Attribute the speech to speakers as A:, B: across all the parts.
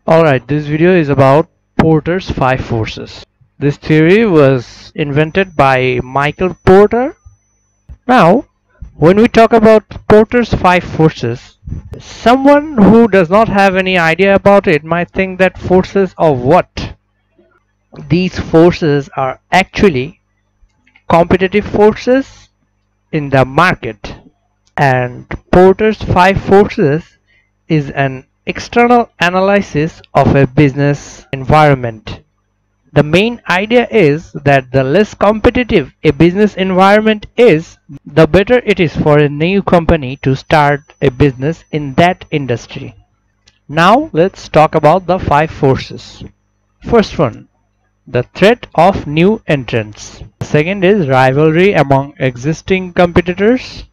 A: Alright, this video is about Porter's 5 forces. This theory was invented by Michael Porter. Now, when we talk about Porter's 5 forces, someone who does not have any idea about it might think that forces of what? These forces are actually competitive forces in the market, and Porter's 5 forces is an external analysis of a business environment. The main idea is that the less competitive a business environment is, the better it is for a new company to start a business in that industry. Now let's talk about the 5 forces. First one, the threat of new entrants. The second is rivalry among existing competitors.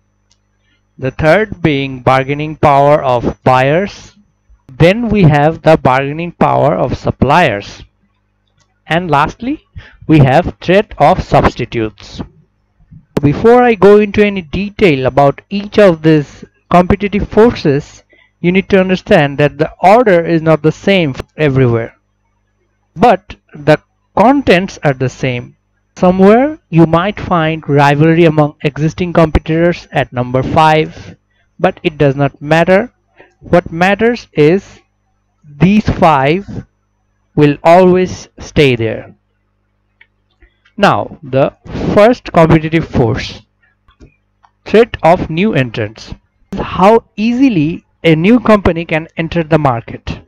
A: The third being bargaining power of buyers. Then we have the bargaining power of suppliers. And lastly, we have threat of substitutes. Before I go into any detail about each of these competitive forces, you need to understand that the order is not the same everywhere, but the contents are the same. Somewhere you might find rivalry among existing competitors at number 5, but it does not matter. What matters is these 5 will always stay there. Now, the first competitive force, threat of new entrants. How easily a new company can enter the market.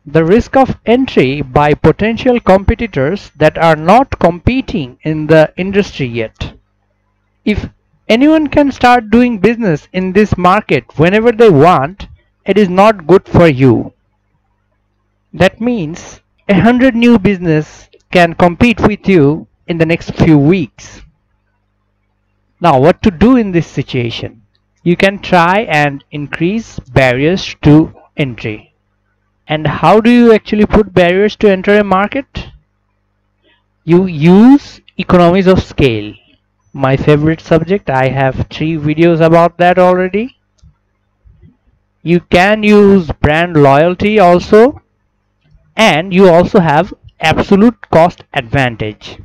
A: The risk of entry by potential competitors that are not competing in the industry yet. If anyone can start doing business in this market whenever they want, it is not good for you. That means 100 new business can compete with you in the next few weeks. Now, what to do in this situation? You can try and increase barriers to entry. And how do you actually put barriers to enter a market? You use economies of scale. My favorite subject. I have 3 videos about that already. You can use brand loyalty also, and you also have absolute cost advantage.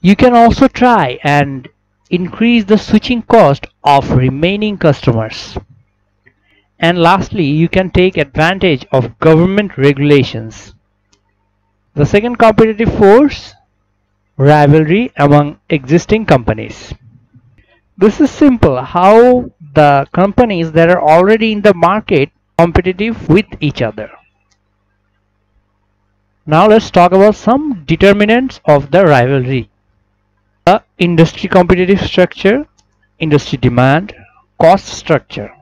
A: You can also try and increase the switching cost of remaining customers. And lastly, you can take advantage of government regulations. The second competitive force, rivalry among existing companies. This is simple, how the companies that are already in the market competitive with each other. Now let's talk about some determinants of the rivalry. The industry competitive structure, industry demand, cost structure.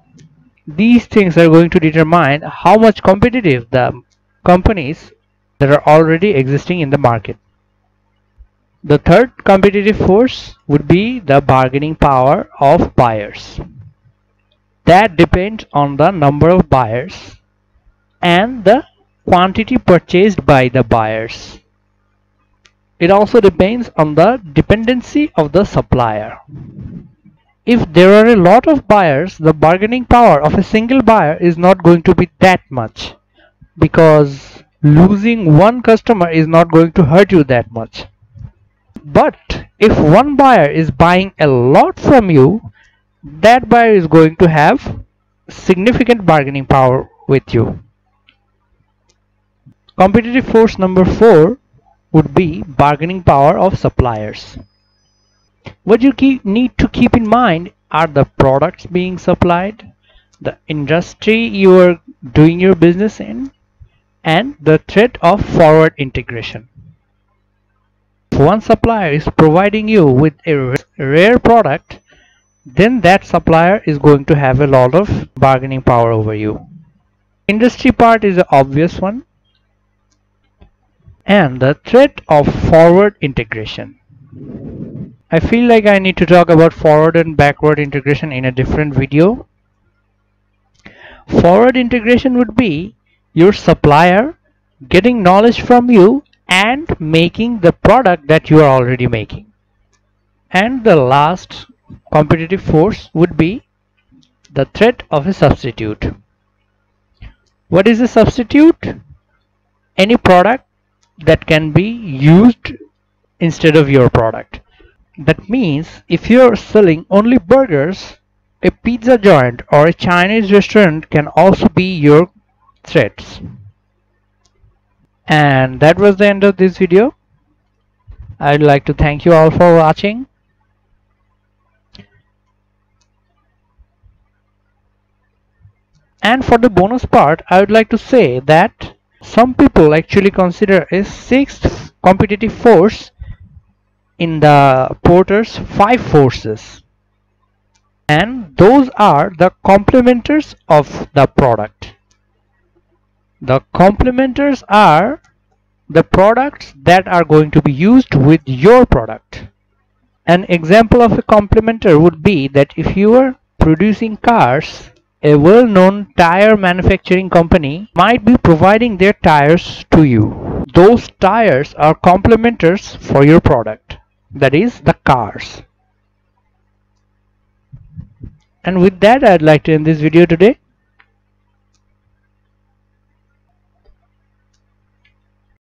A: These things are going to determine how much competitive the companies that are already existing in the market. The third competitive force would be the bargaining power of buyers. That depends on the number of buyers and the quantity purchased by the buyers. It also depends on the dependency of the supplier. If there are a lot of buyers, the bargaining power of a single buyer is not going to be that much, because losing one customer is not going to hurt you that much. But if one buyer is buying a lot from you, that buyer is going to have significant bargaining power with you. Competitive force number 4 would be bargaining power of suppliers. What you need to keep in mind are the products being supplied, the industry you are doing your business in, and the threat of forward integration. If one supplier is providing you with a rare product, then that supplier is going to have a lot of bargaining power over you. Industry part is an obvious one. And the threat of forward integration. I feel like I need to talk about forward and backward integration in a different video. Forward integration would be your supplier getting knowledge from you and making the product that you are already making. And the last competitive force would be the threat of a substitute. What is a substitute? any product that can be used instead of your product. That means if you're selling only burgers, a pizza joint or a Chinese restaurant can also be your threats. And that was the end of this video. I'd like to thank you all for watching. And for the bonus part, I would like to say that some people actually consider a sixth competitive force in the Porter's 5 forces, and those are the complementors of the product. The complementors are the products that are going to be used with your product. An example of a complementer would be that if you are producing cars, a well-known tire manufacturing company might be providing their tires to you. Those tires are complementors for your product, that is the cars. And with that, I'd like to end this video today.